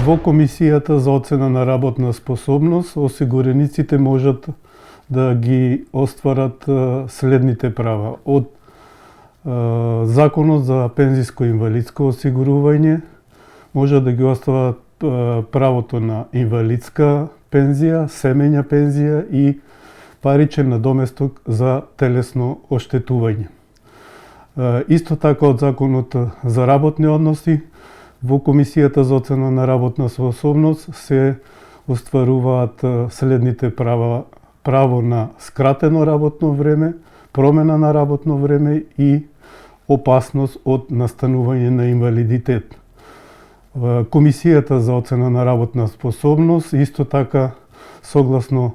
Во Комисијата за оцена на работна способност, осигурениците можат да ги остварат следните права. Од Законот за пензиско и инвалидско осигурување може да ги остварат правото на инвалидска пензија, семења пензија и паричен надоместок за телесно оштетување. Исто така од Законот за работни односи, во Комисијата за оцена на работна способност се остваруваат следните права: право на скратено работно време, промена на работно време и опасност од настанување на инвалидитет. Комисијата за оцена на работна способност исто така, согласно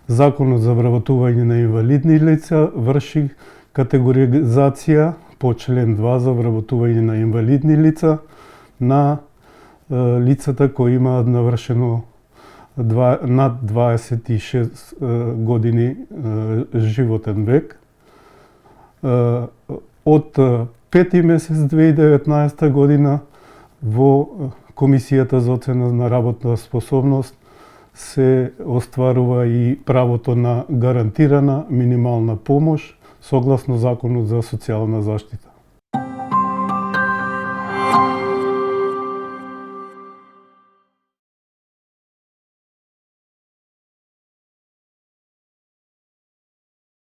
Законот за вработување на инвалидни лица, врши категоризација по член 2 за вработување на инвалидни лица на лицата кои имаат навршено над 26 години животен век. Од 5 месец 2019 година во Комисијата за оцена на работна способност се остварува и правото на гарантирана минимална помош согласно Законот за социјална заштита.